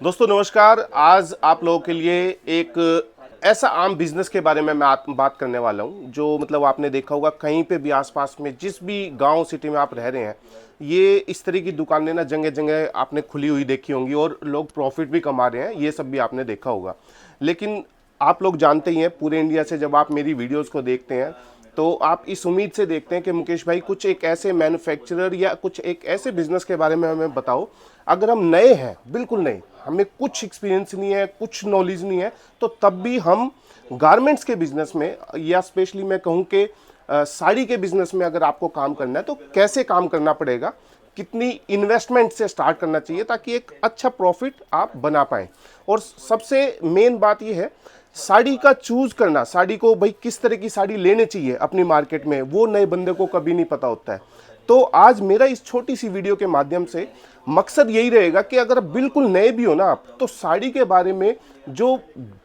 दोस्तों नमस्कार। आज आप लोगों के लिए एक ऐसा आम बिजनेस के बारे में मैं बात करने वाला हूं जो मतलब आपने देखा होगा कहीं पे भी आसपास में जिस भी गांव सिटी में आप रह रहे हैं, ये इस तरह की दुकानें ना जगह जगह आपने खुली हुई देखी होंगी और लोग प्रॉफिट भी कमा रहे हैं, ये सब भी आपने देखा होगा। लेकिन आप लोग जानते ही हैं, पूरे इंडिया से जब आप मेरी वीडियोज़ को देखते हैं तो आप इस उम्मीद से देखते हैं कि मुकेश भाई कुछ एक ऐसे मैन्युफैक्चरर या कुछ एक ऐसे बिजनेस के बारे में हमें बताओ। अगर हम नए हैं, बिल्कुल नए, हमें कुछ एक्सपीरियंस नहीं है, कुछ नॉलेज नहीं है, तो तब भी हम गारमेंट्स के बिजनेस में या स्पेशली मैं कहूँ कि साड़ी के बिजनेस में अगर आपको काम करना है तो कैसे काम करना पड़ेगा, कितनी इन्वेस्टमेंट से स्टार्ट करना चाहिए ताकि एक अच्छा प्रॉफिट आप बना पाएँ। और सबसे मेन बात यह है, साड़ी का चूज करना, साड़ी को भाई किस तरह की साड़ी लेने चाहिए अपनी मार्केट में, वो नए बंदे को कभी नहीं पता होता है। तो आज मेरा इस छोटी सी वीडियो के माध्यम से मकसद यही रहेगा कि अगर बिल्कुल नए भी हो ना आप, तो साड़ी के बारे में जो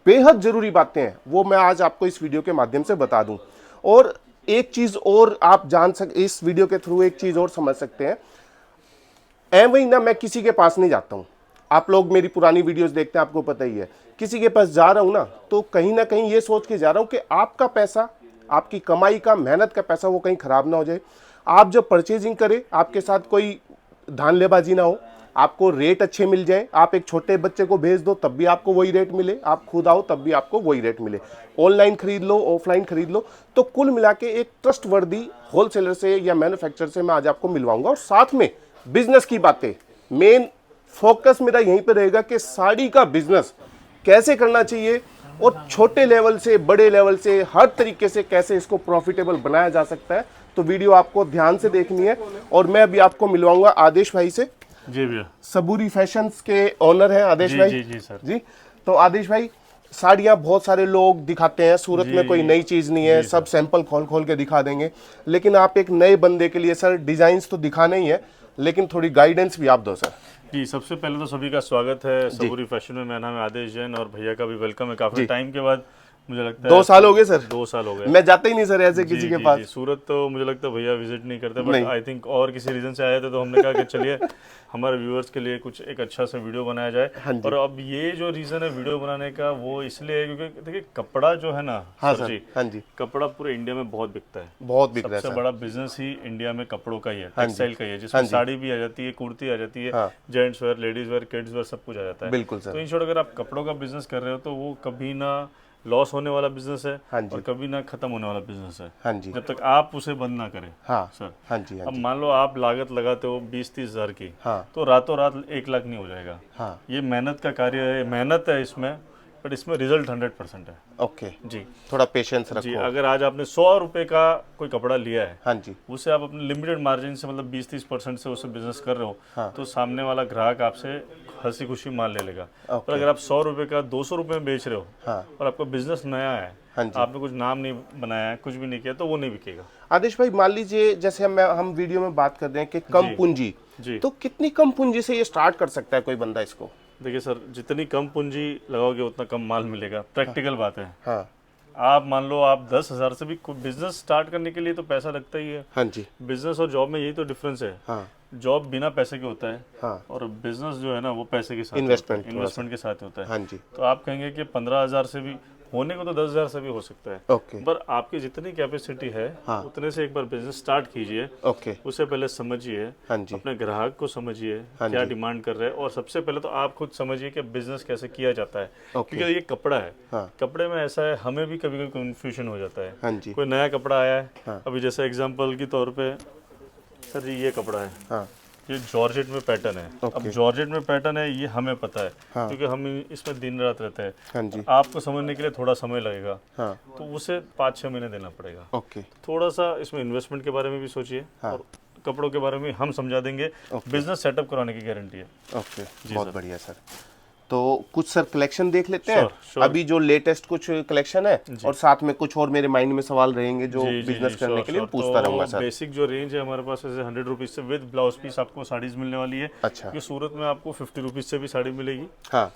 बेहद जरूरी बातें हैं वो मैं आज आपको इस वीडियो के माध्यम से बता दूं। और एक चीज और आप इस वीडियो के थ्रू एक चीज और समझ सकते हैं। वही ना, मैं किसी के पास नहीं जाता हूं। आप लोग मेरी पुरानी वीडियोस देखते हैं, आपको पता ही है, किसी के पास जा रहा हूं ना तो कहीं ना कहीं ये सोच के जा रहा हूं कि आपका पैसा, आपकी कमाई का, मेहनत का पैसा वो कहीं खराब ना हो जाए। आप जब परचेजिंग करें, आपके साथ कोई धांधलेबाजी ना हो, आपको रेट अच्छे मिल जाए। आप एक छोटे बच्चे को भेज दो तब भी आपको वही रेट मिले, आप खुद आओ तब भी आपको वही रेट मिले। ऑनलाइन खरीद लो, ऑफलाइन खरीद लो, तो कुल मिला के एक ट्रस्टवर्दी होलसेलर से या मैन्युफैक्चरर से मैं आज आपको मिलवाऊंगा। और साथ में बिजनेस की बातें, मेन फोकस मेरा यहीं पे रहेगा कि साड़ी का बिजनेस कैसे करना चाहिए और छोटे लेवल से बड़े लेवल से हर तरीके से कैसे इसको प्रॉफिटेबल बनाया जा सकता है। तो वीडियो आपको ध्यान से देखनी है। और मैं अभी आपको मिलवाऊंगा आदेश भाई से। जी भैया। सबूरी फैशंस के ओनर हैं आदेश भाई। जी सर जी। तो आदेश भाई, साड़ियाँ बहुत सारे लोग दिखाते हैं, सूरत में कोई नई चीज़ नहीं है, सब सैंपल खोल खोल के दिखा देंगे। लेकिन आप एक नए बंदे के लिए सर डिजाइन्स तो दिखाने ही है, लेकिन थोड़ी गाइडेंस भी आप दो सर। जी, सबसे पहले तो सभी का स्वागत है सबूरी फैशन में। मेरा नाम है आदेश जैन और भैया का भी वेलकम है। काफी टाइम के बाद मुझे लगता है 2 साल हो गए सर। 2 साल हो गए। मैं जाता ही नहीं सर ऐसे किसी के पास। सूरत तो मुझे लगता है भैया विजिट नहीं करते, बट आई थिंक और किसी रीजन से आए थे तो हमने कहा कि चलिए हमारे व्यूअर्स के लिए कुछ एक अच्छा सा वीडियो बनाया जाए। और अब ये जो रीजन है वीडियो बनाने का वो इसलिए है क्योंकि देखिए कपड़ा जो है ना सर जी, हाँ जी, कपड़ा पूरे इंडिया में बहुत बिकता है, बहुत बिक रहा है। सबसे बड़ा बिजनेस ही इंडिया में कपड़ों का ही है, टेक्सटाइल का ही है, जिसमें साड़ी भी आ जाती है, कुर्ती आ जाती है, gents wear, ladies wear, kids where, सब कुछ आ जाता है। बिल्कुल सर। तो इन शॉर्ट अगर आप कपड़ों का बिजनेस कर रहे हो तो वो कभी ना लॉस होने वाला बिजनेस है और कभी ना खत्म होने वाला बिजनेस है, हाँ जी, जब तक आप उसे बंद ना करें। हाँ सर, हाँ जी, हाँ अब जी, मान लो आप लागत लगाते हो 20-30 हज़ार की, हाँ, तो रातों रात 1 लाख नहीं हो जाएगा। हाँ, ये मेहनत का कार्य है, मेहनत है इसमें, बट इसमें रिजल्ट 100% है। ओके जी, थोड़ा पेशेंस जी। रखो। अगर आज आपने 100 रुपए का कोई कपड़ा लिया है, हाँ जी, उसे आप अपने लिमिटेड मार्जिन से मतलब 20-30% से उसे बिजनेस कर रहे हो, तो सामने वाला ग्राहक आपसे हंसी खुशी माल ले लेगा। पर अगर आप 100 रुपए का 200 रुपए में बेच रहे हो और आपका बिजनेस नया है, आपने कुछ नाम नहीं बनाया है, कुछ भी नहीं किया, तो वो नहीं बिकेगा। आदेश भाई मान लीजिए जैसे हम वीडियो में बात कर रहे हैं कि कम पूंजी, तो कितनी कम पूंजी से ये स्टार्ट कर सकता है कोई बंदा इसको? देखिए सर, जितनी कम पूंजी लगाओगे उतना कम माल मिलेगा, प्रैक्टिकल बात है। हाँ, आप मान लो आप 10,000 से भी बिजनेस स्टार्ट करने के लिए तो पैसा लगता ही है। हाँ जी, बिजनेस और जॉब में यही तो डिफरेंस है। हाँ, जॉब बिना पैसे के होता है, हाँ, और बिजनेस जो है ना वो पैसे के साथ इन्वेस्टमेंट के साथ होता है। हाँ जी, तो आप कहेंगे कि 15,000 से भी होने को तो 10,000 से भी हो सकता है, ओके, पर आपकी जितनी कैपेसिटी है उतने से एक बार बिजनेस स्टार्ट कीजिए। ओके, उससे पहले समझिए, हाँ जी, अपने ग्राहक को समझिए क्या डिमांड कर रहे हैं, और सबसे पहले तो आप खुद समझिए कि बिजनेस कैसे किया जाता है, क्योंकि ये कपड़ा है। कपड़े में ऐसा है, हमें भी कभी कभी कंफ्यूजन हो जाता है। हाँ जी, कोई नया कपड़ा आया है, अभी जैसे एग्जांपल के तौर पे सर जी ये कपड़ा है, ये जॉर्जेट में पैटर्न है। अब जॉर्जेट में पैटर्न है ये हमें पता है, क्योंकि हम इसमें दिन रात रहते हैं। हाँ जी, आपको समझने के लिए थोड़ा समय लगेगा, तो उसे 5-6 महीने देना पड़ेगा। ओके, थोड़ा सा इसमें इन्वेस्टमेंट के बारे में भी सोचिए, और कपड़ों के बारे में हम समझा देंगे। बिजनेस सेटअप कराने की गारंटी है। ओके, बहुत बढ़िया सर। तो कुछ सर कलेक्शन देख लेते हैं। अभी जो लेटेस्ट कुछ कलेक्शन है, और साथ में कुछ और मेरे माइंड में सवाल रहेंगे जो बिजनेस करने के लिए पूछता रहूंगा सर। बेसिक जो रेंज है हमारे पास, जैसे 100 रुपीज से विद ब्लाउज पीस आपको साड़ीज मिलने वाली है। अच्छा, ये सूरत में आपको 50 रुपीज से भी साड़ी मिलेगी, हाँ,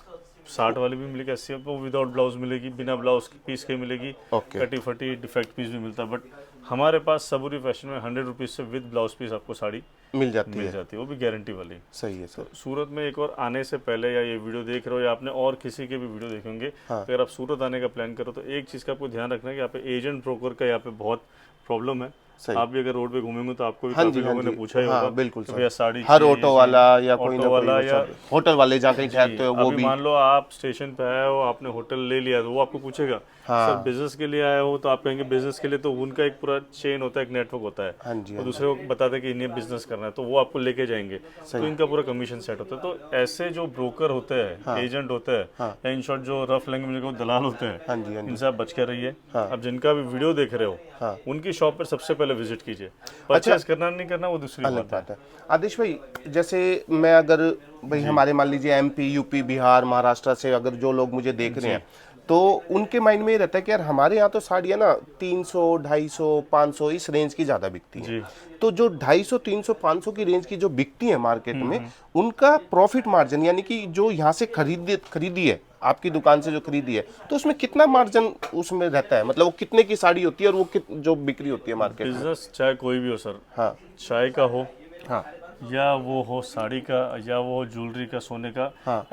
60 वाली भी मिलेगी, 80 आपको विदाउट ब्लाउज मिलेगी, बिना ब्लाउज पीस के मिलेगी, कटी फटी डिफेक्ट पीस भी मिलता है। बट हमारे पास सबूरी फैशन में 100 रुपीज से विद ब्लाउज पीस आपको साड़ी मिल जाती मिल जाती है, वो भी गारंटी वाली। सही है सर। सूरत में एक और आने से पहले, या ये वीडियो देख रहे हो या आपने और किसी के भी वीडियो देखे होंगे, तो अगर आप सूरत आने का प्लान करो तो एक चीज़ का आपको ध्यान रखना है कि यहाँ पे एजेंट ब्रोकर का यहाँ पे बहुत प्रॉब्लम है। आप भी अगर रोड पे घूमेंगे तो आपको भी काफी लोगों ने पूछा ही होगा, बिल्कुल कि भैया साड़ी हर ऑटो वाला या कोई ऑटो वाला या होटल वाले जहाँ कहीं ठहरते हो वो अभी भी। मान लो आप स्टेशन पे आए हो, आपने होटल ले लिया, तो वो आपको पूछेगा सर बिजनेस के लिए आए हो, तो आप कहेंगे बिजनेस के लिए, तो उनका एक पूरा चेन होता है, एक नेटवर्क होता है, हाँ जी, तो दूसरे को बताते हैं कि इन्हें बिजनेस करना है, तो वो आपको लेके जाएंगे, तो इनका पूरा कमीशन सेट होता है। तो ऐसे जो ब्रोकर होते हैं, एजेंट होते हैं, या इन शॉर्ट जो रफ लैंग्वेज में दलाल होते हैं, इनसे आप बच कर रहिए। अब जिनका भी वीडियो देख रहे हो, उनकी शॉप पर सबसे पहले विजिट कीजिए। परचेस करना नहीं करना वो दूसरी बात है। आदेश भाई, जैसे मैं अगर भाई हमारे मान लीजिए एमपी, यूपी, बिहार, महाराष्ट्र से अगर जो लोग मुझे देख रहे हैं, तो उनके माइंड में ये रहता है कि यार हमारे यहाँ तो साड़ियाँ ना 300, 250, 500 इस रेंज की ज़्यादा बिकती है। तो जो 250, 300, 500 की रेंज की जो बिकती है मार्केट में, उनका प्रॉफिट मार्जिन, यानी कि जो यहाँ से खरीदी है, आपकी दुकान से जो खरीदी है, तो उसमें कितना मार्जिन उसमें रहता है? मतलब वो कितने की साड़ी होती है और वो जो बिक्री होती है मार्केट में? बिजनेस चाहे कोई भी हो सर, हाँ, चाय का हो, हाँ, या वो हो साड़ी का, या वो ज्वेलरी का, सोने का,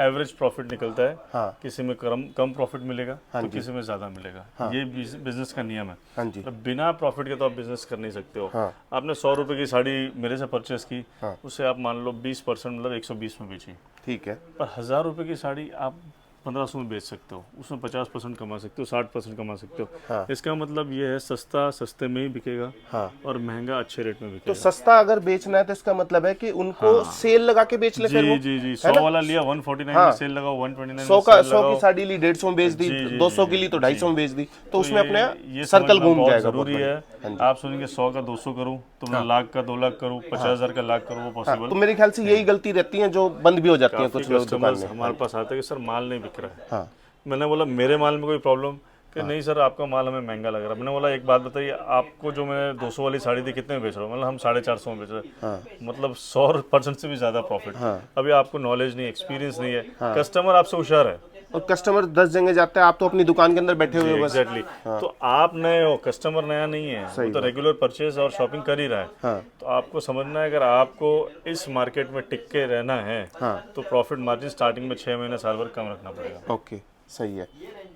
एवरेज प्रॉफिट निकलता है। किसी में कम प्रॉफिट मिलेगा, तो किसी में ज्यादा मिलेगा। ये बिजनेस का नियम है। तो बिना प्रॉफिट के तो आप बिजनेस कर नहीं सकते हो। आपने 100 रुपए की साड़ी मेरे से परचेस की, उससे आप मान लो 20% मतलब 120 में बेची, ठीक है। पर 1000 रुपए की साड़ी आप 1500 में बेच सकते हो, उसमें 50% कमा सकते हो, 60% कमा सकते हो। इसका मतलब ये है सस्ता सस्ते में ही बिकेगा, और महंगा अच्छे रेट में बिकेगा। तो सस्ता अगर बेचना है तो इसका मतलब है कि उनको सेल लगा के बेच ले। जी 100 वाला लिया 149 में सेल लगाओ, 129 100 की साड़ी ली 150 में बेच दी, 200 की ली तो 250 में बेच दी, तो उसमें अपने ये सर्कल घूम जाएगा। जरूरी है। आप सोचेंगे 100 का 200 करूं, तो मैं लाख का 2 लाख करूं, 50,000 का लाख करूं, वो पॉसिबल। तो मेरे ख्याल से यही गलती रहती है जो बंद भी हो जाती है कुछ लोग दुकान में। हमारे पास आते हैं कि सर माल नहीं बिक रहा है। मैंने बोला मेरे माल में कोई प्रॉब्लम कि नहीं सर, आपका माल हमें महंगा लग रहा है। मैंने बोला एक बात बताइए, आपको जो मैं 200 वाली साड़ी थी कितने में बेच रहा हूँ? मतलब हम 450 में बेच रहे हैं, मतलब 100% से भी ज्यादा प्रॉफिट। अभी आपको नॉलेज नहीं, एक्सपीरियंस नहीं है, कस्टमर आपसे होशियार है, और कस्टमर 10 जगह जाते हैं, आप तो अपनी दुकान के अंदर बैठे हुए हो। एग्जैक्टली। तो आप नए हो, कस्टमर नया नहीं है, वो तो रेगुलर परचेज और शॉपिंग कर ही रहा है। तो आपको समझना है, अगर आपको इस मार्केट में टिक के रहना है, तो प्रॉफिट मार्जिन स्टार्टिंग में 6 महीने साल भर कम रखना पड़ेगा। ओके, सही है,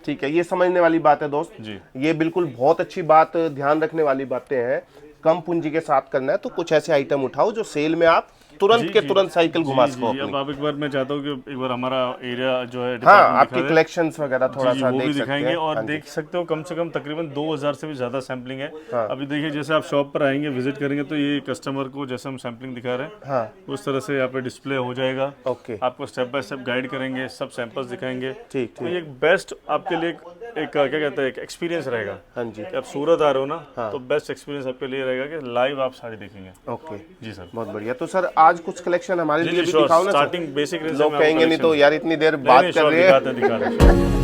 ठीक है। ये समझने वाली बात है दोस्त जी। ये बिल्कुल बहुत अच्छी बात, ध्यान रखने वाली बातें हैं। कम पूंजी के साथ करना है तो कुछ ऐसे आइटम उठाओ जो सेल में आप तुरंत के तुरंत साइकिल घुमा सको। अब आप एक बार, मैं चाहता हूँ कि एक बार हमारा एरिया जो है, आपकी कलेक्शंस वगैरह थोड़ा सा वो भी देख दिखाएंगे, सकते हैं। और देख सकते हो कम से कम तकरीबन 2000 से भी ज्यादा सैम्पलिंग है। अभी देखिए, जैसे आप शॉप पर आएंगे, विजिट करेंगे, तो ये कस्टमर को जैसे हम सैम्पलिंग दिखा रहे हैं, उस तरह से यहाँ पे डिस्प्ले हो जाएगा। ओके, आपको स्टेप बाय स्टेप गाइड करेंगे, सब सैंपल्स दिखाएंगे। ठीक, तो ये एक बेस्ट आपके लिए एक क्या कहते हैं, एक एक्सपीरियंस रहेगा। हाँ जी, आप सूरत आ रहे हो ना, तो बेस्ट एक्सपीरियंस आपके लिए रहेगा कि लाइव आप साड़ी देखेंगे। ओके जी सर, बहुत बढ़िया। तो सर आज कुछ कलेक्शन हमारे लिए भी दिखाओ ना। स्टार्टिंग बेसिक रेंज लोग कहेंगे नहीं तो यार इतनी देर बात कर रहे हैं। दिखा रहे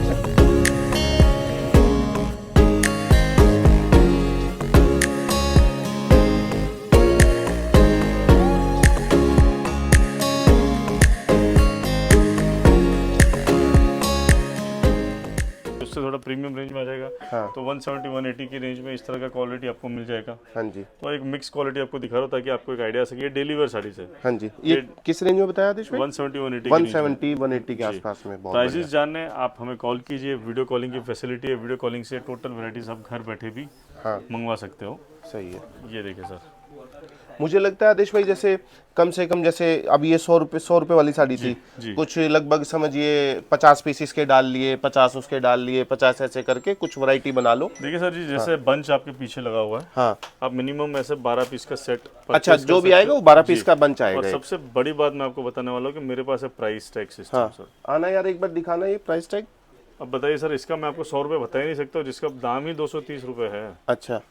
थोड़ा प्रीमियम रेंज में आ जाएगा। तो 170 180 की रेंज में इस तरह का क्वालिटी आपको मिल जाएगा। हाँ जी, तो एक मिक्स क्वालिटी आपको दिखा रहा हूं ताकि आपको एक आइडिया सके। ये डेली वेयर साड़ी से। हाँ जी, ये किस रेंज में बताया आदेश भाई? 170 180 के आसपास में। बहुत प्राइजेस जानने आप हमें कॉल कीजिए। वीडियो कॉलिंग की फैसिलिटी है, वीडियो कॉलिंग से टोटल वैरायटीज आप घर बैठे भी मंगवा सकते हो। सही है। ये देखिए सर, मुझे लगता है आदेश भाई जैसे कम से कम, जैसे अब ये 100 रुपए वाली साड़ी थी, कुछ लगभग समझिए 50 पीस इसके डाल लिए, 50 उसके डाल लिए, 50 ऐसे करके कुछ वैरायटी बना लो। देखिए सर जी, जैसे बंच आपके पीछे लगा हुआ है, आप मिनिमम ऐसे 12 पीस का सेट। अच्छा, जो भी आएगा वो 12 पीस का बंच आएगा। और सबसे बड़ी बात मैं आपको बताने वाला हूँ कि मेरे पास है प्राइस टैग सिस्टम। सर आना यार, एक बार दिखाना ये प्राइस टैग। अब बताइए सर, इसका मैं आपको 100 रुपये बता ही नहीं सकता, जिसका दाम ही 230 रुपये है। अच्छा,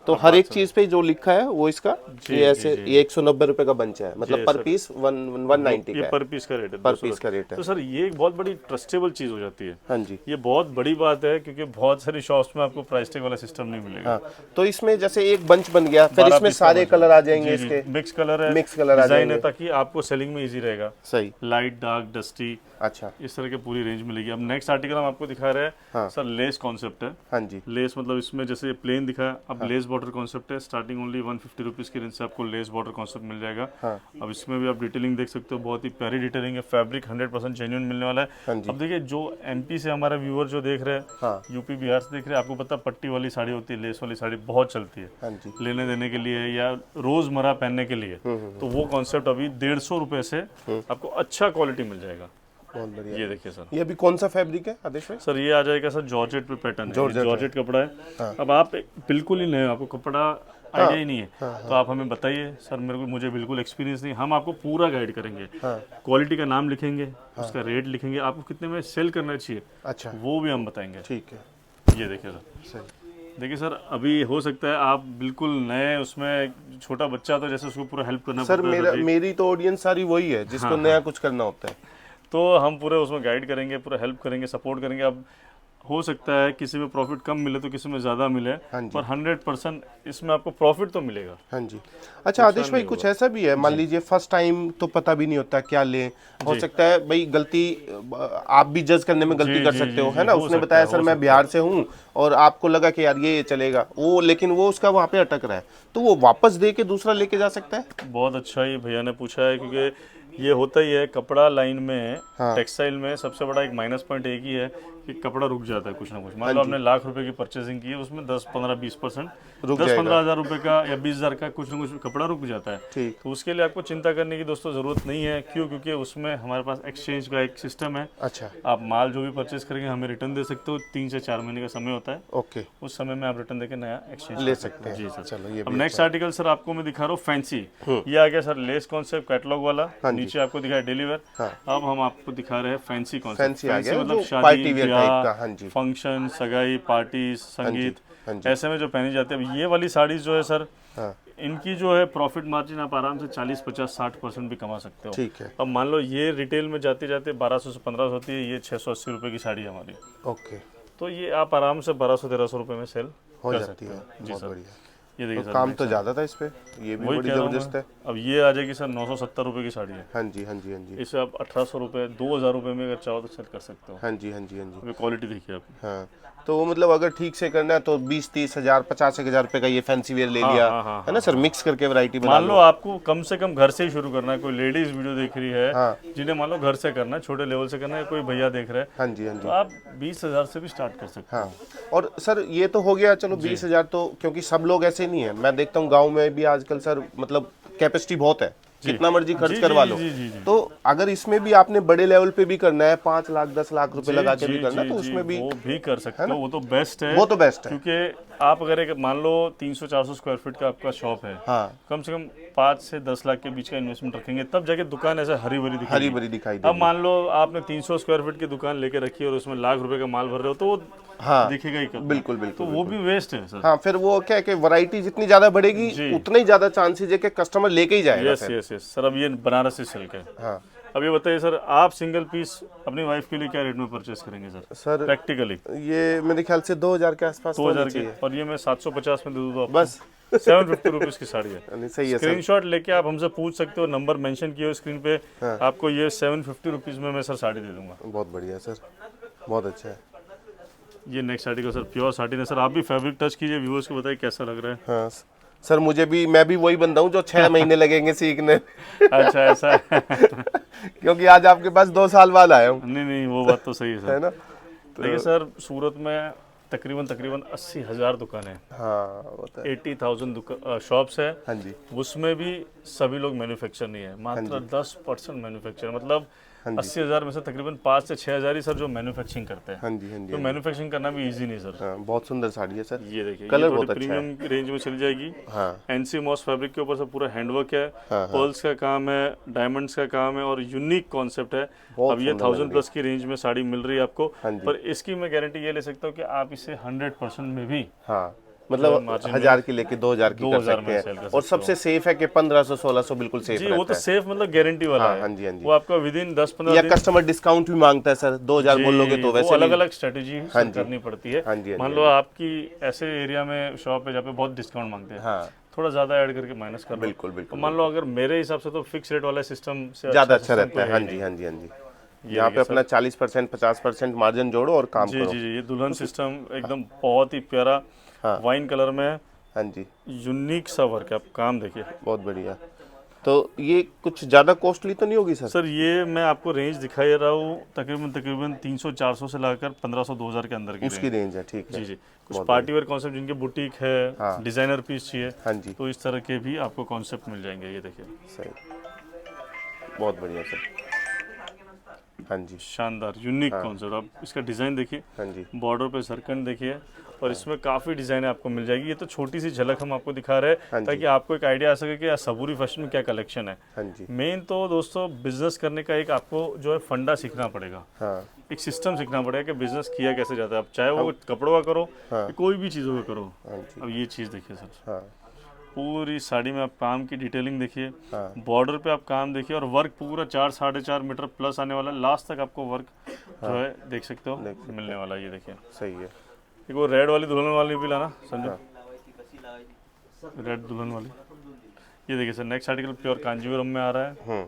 तो हर एक चीज पे जो लिखा है वो इसका ये ऐसे ये 190 रुपए का बंच है, मतलब पर पीस 190 का ये पर पीस का रेट है, पर पीस का रेट है। तो सर ये एक बहुत बड़ी ट्रस्टेबल चीज हो जाती है। हाँ जी, ये बहुत बड़ी बात है, क्योंकि बहुत सारी शॉप्स में आपको प्राइस टैग वाला सिस्टम नहीं मिलेगा। तो इसमें जैसे एक बंच बन गया, फिर इसमें सारे कलर आ जाएंगे, इसके मिक्स कलर है, मिक्स कलर आ जाएंगे, ताकि आपको सेलिंग में इजी रहेगा। सही, लाइट, डार्क, डस्टी, अच्छा, इस तरह की पूरी रेंज मिलेगी। अब नेक्स्ट आर्टिकल हम आपको दिखा रहे हैं सर, लेस कॉन्सेप्ट है। हाँ जी, लेस मतलब इसमें जैसे प्लेन दिखा, अब लेस बॉर्डर कॉन्सेप्ट है, स्टार्टिंग ओनली 150 रुपीज़ की रेंज से आपको लेस बॉर्डर कॉन्सेप्ट मिल जाएगा। हाँ। अब इसमें भी आप डिटेलिंग देख सकते हो, बहुत ही प्यारी डिटेलिंग है, फैब्रिक 100% जेन्युइन मिलने वाला है। हाँ जी। अब देखिए जो एमपी से हमारा व्यूअर जो देख रहे हैं, हाँ। यूपी बिहार से देख रहे हैं, आपको पता पट्टी वाली साड़ी होती है, लेस वाली साड़ी बहुत चलती है हाँ जी। लेने देने के लिए या रोजमर्रा पहनने के लिए। तो वो कॉन्सेप्ट अभी 150 रुपए से आपको अच्छा क्वालिटी मिल जाएगा। बहुत बढ़िया। ये देखिए सर, ये अभी कौन सा फैब्रिक है आदेश भाई? सर ये आ जाएगा सर जॉर्जेट पे पैटर्न है, जॉर्जेट कपड़ा है। अब आप बिल्कुल ही नए, आपको कपड़ा आइडिया ही नहीं है, तो आप हमें बताइए सर, मुझे बिल्कुल एक्सपीरियंस नहीं, हम आपको पूरा गाइड करेंगे। क्वालिटी का नाम लिखेंगे, उसका रेट लिखेंगे, आपको कितने में सेल करना चाहिए, अच्छा, वो भी हम बताएंगे। ठीक है। ये देखिए सर, सही। देखिए सर, अभी हो सकता है आप बिल्कुल नए, उसमें छोटा बच्चा तो जैसे उसको पूरा हेल्प करना सर पड़ता है। मेरी तो ऑडियंस सारी वही है जिसको नया कुछ करना होता है, तो हम पूरे उसमें गाइड करेंगे, पूरा हेल्प करेंगे, सपोर्ट करेंगे। अब हो सकता है किसी में प्रॉफिट कम मिले तो किसी में ज़्यादा मिले, पर 100% इसमें आपको प्रॉफिट तो मिलेगा। हाँ जी। अच्छा आदेश भाई, कुछ ऐसा भी है, मान लीजिए फर्स्ट टाइम तो पता भी नहीं होता क्या लें, हो सकता है भाई गलती, आप भी जज करने में गलती कर सकते हो, है ना? उसने बताया सर मैं बिहार से हूँ और आपको लगा कि यार ये चलेगा, वो लेकिन वो उसका वहाँ पे अटक रहा है, तो वो वापस दे के दूसरा लेके जा सकता है? बहुत अच्छा ही भैया ने पूछा है, क्योंकि ये होता ही है कपड़ा लाइन में। टेक्सटाइल में सबसे बड़ा एक माइनस पॉइंट एक ही है कि कपड़ा रुक जाता है कुछ ना कुछ। मान लो आपने लाख रुपए की परचेसिंग की है, उसमें 10, 15, 20%, 10-15 हज़ार रुपए का या 20,000 का कुछ ना कुछ कपड़ा रुक जाता है। ठीक। तो उसके लिए आपको चिंता करने की दोस्तों जरूरत नहीं है। क्यों? क्योंकि उसमें हमारे पास एक्सचेंज का एक सिस्टम है। अच्छा, आप माल जो भी परचेस करेंगे हमें रिटर्न दे सकते हो, 3 से 4 महीने का समय होता है, ओके, उस समय में आप रिटर्न देके नया एक्सचेंज ले सकते हैं। जी सर। चलो ये अब भी नेक्स्ट आर्टिकल सर आपको मैं दिखा रहा हूँ फैंसी। ये आ गया सर लेस कॉन्सेप्ट कैटलॉग वाला, नीचे आपको दिखाया डेली वेयर। अब हम आपको दिखा रहे हैं फैंसी कॉन्सेप्ट। फैंसी आ गया, मतलब जो शादी, पार्टी वेयर टाइप का। ब्याह, हाँ जी, फंक्शन, सगाई, पार्टी, संगीत, हाँ जी। ऐसे में जो पहनी जाती है। अब ये वाली साड़ी जो है सर, हाँ, इनकी जो है प्रॉफिट मार्जिन आप आराम से 40, 50, 60% भी कमा सकते हो। ठीक है, अब मान लो ये रिटेल में जाते जाते 1200 से 1500 होती है, ये 680 रुपए की साड़ी है हमारी, ओके, तो ये आप आराम से 1200-1300 रुपए में सेल हो कर जाती सकते है। हो। जी बहुत सर, बढ़िया। ये देखिए तो सर, काम तो ज्यादा था इस पे, ये भी वही बड़ी कह रहा हूँ जबरदस्त मैं। है। अब ये आ जाएगी सर 970 रुपए की साड़ी है। हाँ जी, हाँ जी, हाँ जी, इसे आप 1800 रुपए, 2000 रुपए में अगर चाहो तो सेल कर सकते हो। हाँ जी, हाँ जी, हाँ जी। अभी क्वालिटी देखिए आप। हाँ, तो मतलब अगर ठीक से करना है तो 20-30 हज़ार, 50-1,000 रुपए का ये फैंसी वेयर ले लिया, है ना सर? मिक्स करके वैरायटी बना मान लो लो। आपको कम से कम घर से ही शुरू करना है, कोई लेडीज वीडियो देख रही है, हाँ, जिन्हें मान लो घर से करना है, छोटे लेवल से करना है, कोई भैया देख रहा है, हाँ जी, हाँ तो जी। आप 20,000 से भी स्टार्ट कर सकते हो। हाँ, और सर ये तो हो गया, चलो 20,000, तो क्योंकि सब लोग ऐसे नहीं है, मैं देखता हूँ गांव में भी आजकल सर, मतलब कैपेसिटी बहुत है, कितना मर्जी खर्च करवा लो। तो अगर इसमें भी आपने बड़े लेवल पे भी करना है, 5 लाख 10 लाख रुपए लगा के भी करना है, तो उसमें भी वो भी कर सकते हो, वो तो बेस्ट है। वो तो बेस्ट है। क्योंकि आप अगर एक मान लो 300-400 स्क्वायर फीट का आपका शॉप है, हाँ, कम से कम 5 से 10 लाख के बीच का इन्वेस्टमेंट रखेंगे, तब जाके दुकान ऐसे हरी भरी दिखेगी। हरी भरी दिखाई अब देगी। मान लो आपने 300 स्क्वायर फीट की दुकान लेके रखी है और उसमें लाख रुपए का माल भर रहे हो, तो वो हाँ, दिखेगा ही कब। बिल्कुल बिल्कुल। तो वो भी वेस्ट है सर। हाँ, फिर वो क्या है कि वैरायटी जितनी ज्यादा बढ़ेगी उतना ही ज्यादा चांसेस है कि कस्टमर लेके ही जाएगा। Yes yes yes sir. अब ये बनारसी सिल्क है। हाँ, अब ये बताइए सर, आप सिंगल पीस अपनी वाइफ के लिए क्या रेट में परचेस करेंगे सर? सर प्रैक्टिकली ये मेरे ख्याल से 2000 के आसपास 2000 के, और ये मैं 750 में दे दूँ तो आपको बस 750 रुपीज की साड़ी है। नहीं, सही है सर। स्क्रीनशॉट लेके आप हमसे पूछ सकते हो, नंबर मेंशन किए हो स्क्रीन पे, आपको ये 750 रुपीज में मैं सर साड़ी दे दूंगा। बहुत बढ़िया सर, बहुत अच्छा है। ये नेक्स्ट साड़ी का सर प्योर साड़ी है सर। आप भी फैब्रिक टच कीजिए, व्यूअर्स को बताइए कैसा लग रहा है। हाँ सर, मैं भी वही बंदा हूँ जो 6 महीने लगेंगे सीखने। अच्छा ऐसा है। क्योंकि आज आपके पास 2 साल बाद आया हूँ। नहीं नहीं, वो बात तो सही है सर। है ना? देखिए सर, सूरत में तकरीबन 80,000 दुकानें हैं। हाँ, वो तो है। 80,000 शॉप्स है। हाँ जी, उसमें भी सभी लोग मैन्युफैक्चर नहीं है, मात्र 10% मैन्युफैक्चर। मतलब 80,000 में से तकरीबन 5 से 6,000 ही सर जो मैन्युफैक्चरिंग करते हैं। हाँ जी, हाँ जी, तो मैन्युफैक्चरिंग करना भी इजी नहीं सर। हाँ, बहुत सुंदर साड़ी है सर। ये देखिए, कलर ये बहुत अच्छा प्रीमियम रेंज में चली जाएगी। हाँ, एनसी मॉस फैब्रिक के ऊपर से पूरा हैंडवर्क है, हाँ, पर्ल्स का काम है, डायमंड्स का काम है और यूनिक कॉन्सेप्ट है। बहुत अब ये सुंदर लग 1000 प्लस की रेंज में साड़ी मिल रही है आपको, हाँ जी। पर इसकी मैं गारंटी ये ले सकता हूँ कि आप इसे 100% में भी हाँ, मतलब 1000 की लेके 2000 की कर 2000 सकते में सेल हैं। कर और सकते सबसे सेफ है कि 1500-1600 बिल्कुल सेफ जी, रहता वो तो है। सेफ मतलब गारंटी वाला हाँ, है। हाँ जी, हाँ जी। वो आपका विद इन 10-15 या दिन कस्टमर डिस्काउंट भी मांगता है सर, 2000 बोलोगे तो वैसे अलग भी। अलग स्ट्रेटेजी करनी पड़ती है। हाँ जी, हाँ मान जी, लो आपकी ऐसे एरिया में शॉप है जहाँ पे बहुत डिस्काउंट मांगते हैं, हाँ, थोड़ा ज्यादा ऐड करके माइनस कर लो। बिल्कुल बिल्कुल। मान लो अगर मेरे हिसाब से तो फिक्स रेट वाला सिस्टम से ज्यादा अच्छा system रहता है। कोई हाँ नहीं। जी, हाँ जी, हाँ जी। यहाँ पे अपना 40% 50% मार्जिन जोड़ो और काम जी करो। जी जी, ये दुल्हन सिस्टम एकदम बहुत ही प्यारा वाइन कलर में हाँ जी, यूनिक सा वर्क है, आप काम देखिए। बहुत बढ़िया। तो ये कुछ ज़्यादा कॉस्टली तो नहीं होगी सर? सर ये मैं आपको रेंज दिखा रहा हूँ, तकरीबन 300-400 से लाकर 1500-2000 के अंदर की उसकी रेंज। रेंज है, ठीक है। जी जी, कुछ पार्टी वेयर कॉन्सेप्ट जिनके बुटीक है, हाँ। डिजाइनर पीस चाहिए, हाँ जी, तो इस तरह के भी आपको कॉन्सेप्ट मिल जाएंगे। ये देखिए, सही, बहुत बढ़िया सर। हाँ जी, शानदार यूनिक कॉन्सेप्ट। आप इसका डिजाइन देखिए, हाँ जी, बॉर्डर पे सरकन देखिए, और इसमें काफ़ी डिज़ाइन आपको मिल जाएगी। ये तो छोटी सी झलक हम आपको दिखा रहे हाँ हैं जी। ताकि आपको एक आइडिया आ सके कि सबूरी फैशन में क्या कलेक्शन है। हाँ जी, मेन तो दोस्तों बिजनेस करने का एक आपको जो है फंडा सीखना पड़ेगा, हाँ, एक सिस्टम सीखना पड़ेगा कि बिजनेस किया कैसे जाता है। अब चाहे वो कपड़ों का करो या कोई भी चीज़ों का करो। हाँ जी, अब ये चीज़ देखिए सर, हाँ, पूरी साड़ी में आप काम की डिटेलिंग देखिए, हाँ। बॉर्डर पे आप काम देखिए, और वर्क पूरा 4-4.5 मीटर प्लस आने वाला, लास्ट तक आपको वर्क जो है देख सकते हो मिलने वाला। ये देखिए, सही है। एक वो रेड वाली दुल्हन वाली भी लाना संजू, रेड दुल्हन वाली। ये देखिए sir, next article pure Kanjeevaram में आ रहा है।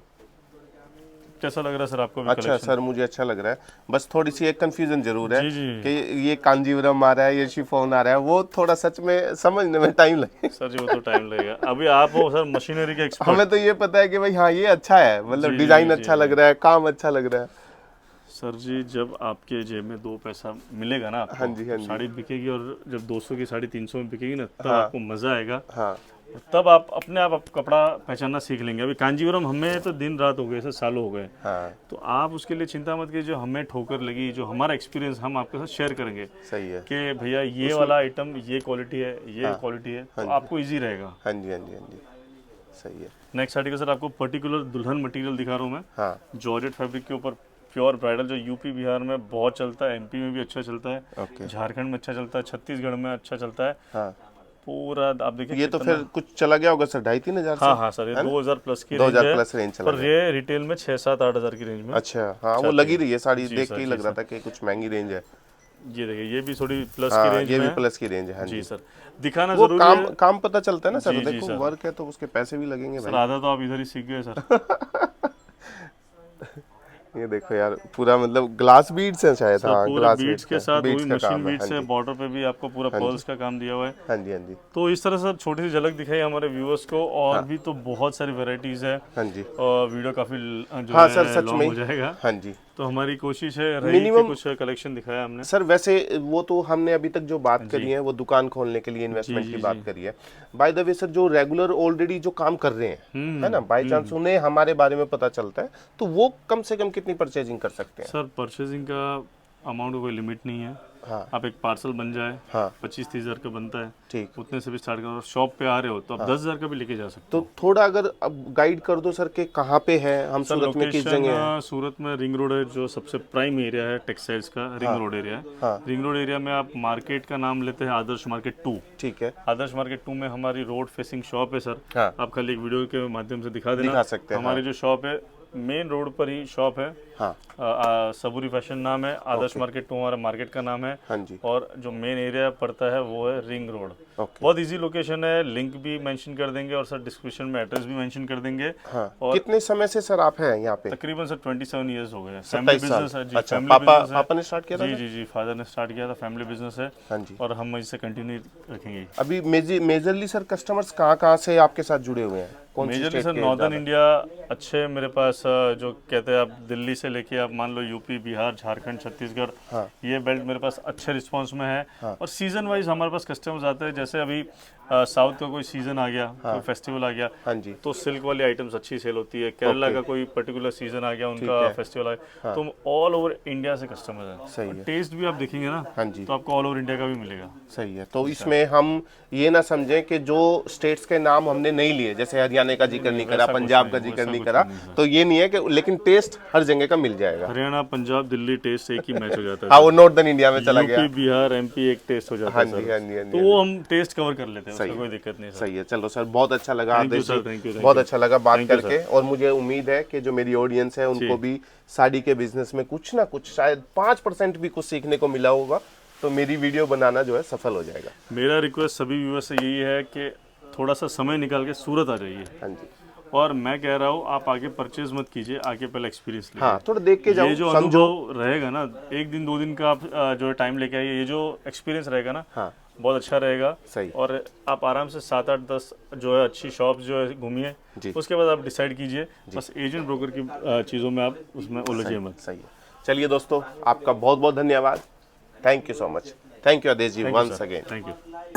कैसा लग रहा है सर आपको भी अच्छा कलेक्शन? सर, मुझे अच्छा लग रहा है। बस थोड़ी सी एक कंफ्यूजन जरूर है जी जी कि ये कांजीवरम आ रहा है, ये शिफॉन आ रहा है, वो थोड़ा सच में समझने में टाइम लगेगा। सर जी, वो तो टाइम लगेगा। अभी आप हो सर मशीनरी के एक्सपर्ट। हमें तो ये पता है कि भाई हाँ ये अच्छा है, मतलब जी, डिजाइन जी, अच्छा जी। लग रहा है, काम अच्छा लग रहा है। सर जी, जब आपके जेब में 2 पैसा मिलेगा ना आपको, हाँ जी, हाँ जी। साड़ी बिकेगी, और जब 200 की साड़ी 300 में बिकेगी ना, तब हाँ। आपको मजा आएगा। हाँ, तब आप अपने आप कपड़ा पहचानना सीख लेंगे। अभी कांजीवरम हमें तो दिन रात हो गए सर, सालों हो गए। हाँ, तो आप उसके लिए चिंता मत कीजिए, जो हमें ठोकर लगी, जो हमारा एक्सपीरियंस हम आपके साथ शेयर करेंगे सही है। कि भैया ये वाला आइटम ये क्वालिटी है, ये क्वालिटी है, तो आपको इजी रहेगा। हाँ जी, हाँ जी, हाँ जी, सही है। नेक्स्ट आर्टिकल सर, आपको पर्टिकुलर दुल्हन मटेरियल दिखा रहा हूँ मैं, हाँ, जॉर्जेट फैब्रिक के ऊपर प्योर ब्राइडल, जो यूपी बिहार में बहुत चलता है, एमपी में भी अच्छा चलता है, ओके। झारखंड में अच्छा चलता है, छत्तीसगढ़ में अच्छा चलता है। हाँ, पूरा आप देखिए ये तो कितना- फिर कुछ चला गया होगा सर, 2,500-3 हज़ार से? हाँ हाँ सर, ये 2000 प्लस की रेंज 2000 है, प्लस रेंज चला पर गया। ये रिटेल में 6-7-8 हजार की रेंज में। अच्छा, हाँ, वो लगी रही है साड़ी, जी देख सर, के ही जी लग रहा सर। था कि कुछ महंगी रेंज है। ये देखिए, ये भी थोड़ी प्लस की हाँ, रेंज ये में भी है। प्लस की रेंज है। हाँ जी जी, सर, दिखाना वो जरूरी काम है। काम पता चलता है ना सर, जी, जी, देखो सर। वर्क है तो उसके पैसे भी लगेंगे सर भाई। आधा तो आप इधर ही सीख गए सर। ये देखो यार, पूरा मतलब ग्लास बीड्स है शायद। सर हाँ, पूरा ग्लास बीड्स के साथ वो बीड्स भी का मशीन काम है। बीड्स हाँ है, जी, बॉर्डर पे भी आपको पूरा पर्ल्स का काम दिया हुआ है। हाँ जी, हाँ जी, तो इस तरह से छोटी सी झलक दिखाई हमारे व्यूअर्स को, और भी तो बहुत सारी वेराइटीज है, हाँ जी। और वीडियो काफी जो हाँ सर, है सच लॉन्ग में हो जाएगा। हाँ जी। तो हमारी कोशिश है रही कि मिनिमम कुछ कलेक्शन दिखाया हमने। सर, वैसे वो तो हमने अभी तक जो बात करी है वो दुकान खोलने के लिए जी इन्वेस्टमेंट जी की जी। बात करी है। बाय द वे सर, जो रेगुलर ऑलरेडी जो काम कर रहे हैं, है ना, बाय चांस उन्हें हमारे बारे में पता चलता है, तो वो कम से कम कितनी परचेजिंग कर सकते हैं? सर परचेजिंग का अमाउंट का कोई लिमिट नहीं है। हाँ, आप एक पार्सल बन जाए, हाँ, 25-30 हजार का बनता है, ठीक। उतने से भी स्टार्ट करो। शॉप पे आ रहे हो तो आप 10 हजार का भी लेके जा सकते हो। तो थोड़ा अगर अब गाइड कर दो सर कि कहाँ पे है हम, सर सूरत में किस जगह है? सूरत में रिंग रोड है, जो सबसे प्राइम एरिया है टेक्सटाइल्स का, रिंग रोड एरिया है। हाँ। रिंग रोड एरिया में आप मार्केट का नाम लेते हैं आदर्श मार्केट 2। ठीक है। आदर्श मार्केट 2 में हमारी रोड फेसिंग शॉप है सर। हाँ, आप खाली एक वीडियो के माध्यम से दिखा देना। दिखा सकते हैं। हमारी जो शॉप है मेन रोड पर ही शॉप है। हाँ, सबूरी फैशन नाम है, आदर्श मार्केट 2 हमारा मार्केट का नाम है। हाँ जी, और जो मेन एरिया पड़ता है वो है रिंग रोड। ओके। बहुत इजी लोकेशन है, लिंक भी मेंशन कर देंगे, और सर डिस्क्रिप्शन में एड्रेस भी मेंशन कर देंगे। हाँ, और कितने समय से सर आप हैं यहाँ पे? तकरीबन सर 27 इयर्स हो गए हैं। 27 फैमिली साल। बिजनेस है जी, अच्छा, फैमिली पापा बिजनेस है। पापा ने स्टार्ट किया था? जी जी जी, फादर ने स्टार्ट किया था, फैमिली बिजनेस है, हाँ जी। और हम इसे कंटिन्यू रखेंगे। अभी मेजरली सर कस्टमर्स कहाँ से आपके साथ जुड़े हुए हैं? कौन सी मेजरली स्टेट सर के नॉर्दर्न ज़्यादा? इंडिया अच्छे मेरे पास, जो कहते हैं आप दिल्ली से लेके आप मान लो यूपी, बिहार, झारखंड, छत्तीसगढ़, हाँ, ये बेल्ट मेरे पास अच्छे रिस्पांस में है। हाँ। और सीजन वाइज हमारे पास कस्टमर्स आते हैं, जैसे अभी साउथ का कोई सीजन आ गया, कोई फेस्टिवल आ गया, हाँ जी, तो सिल्क वाली आइटम्स अच्छी सेल होती है। केरला का कोई पर्टिकुलर सीजन आ गया, उनका है। फेस्टिवल आ गया, तो ऑल ओवर इंडिया से कस्टमर्स सही हैं। है। टेस्ट भी आप देखेंगे ना, हाँ जी, तो आपको ऑल ओवर इंडिया का भी मिलेगा। सही है। तो इसमें हम ये ना समझें कि जो स्टेट्स के नाम हमने नहीं लिए, जैसे हरियाणा का जिक्र नहीं करा, वैसा कुछ पंजाब नहीं, का जिक्र वैसा नहीं कुछ करा, नहीं, सर। तो ये नहीं है कि, लेकिन टेस्ट हर जगह का मिल जाएगा। हरियाणा, पंजाब, दिल्ली टेस्ट एक ही मैच हो जाता है। हाँ, वो नॉर्दर्न इंडिया में चला गया। यूपी, बिहार, एमपी एक टेस्ट हो जाता हाँ है जी, सर। हाँ जी, हाँ जी, तो हाँ वो हम टेस्ट कवर कर लेते हैं, सही उसका है। कोई दिक्कत नहीं सर। सही है। चलो सर, बहुत अच्छा लगा थैंक यू आदेश सर, जी, थैंक यू, बहुत अच्छा लगा बात थैंक यू करके, और मुझे उम्मीद है कि जो मेरी ऑडियंस है उनको भी साड़ी के बिजनेस में कुछ ना कुछ, शायद 5% भी कुछ सीखने को मिला होगा, तो मेरी वीडियो बनाना जो है सफल हो जाएगा। मेरा रिक्वेस्ट सभी व्यूअर्स से यही है कि थोड़ा सा समय निकाल के सूरत आ जाइए। हाँ जी, और मैं कह रहा हूँ आप आगे परचेज मत कीजिए, आगे पहले एक्सपीरियंस लीजिए। हाँ, थोड़ा देख के जाओ, ये जो समझो। अनुभव रहेगा ना, 1 दिन 2 दिन का आप जो टाइम लेके आइए, ये जो एक्सपीरियंस रहेगा ना, हाँ, बहुत अच्छा रहेगा। सही। और आप आराम से 7, 8, 10 जो है अच्छी शॉप जो है घूमिए, उसके बाद आप डिसाइड कीजिए। बस एजेंट ब्रोकर की चीज़ों में आप उसमें उलझिए मत। सही है। चलिए दोस्तों, आपका बहुत बहुत धन्यवाद। Thank you so much. Thank you Aadesh ji, once again. Thank you.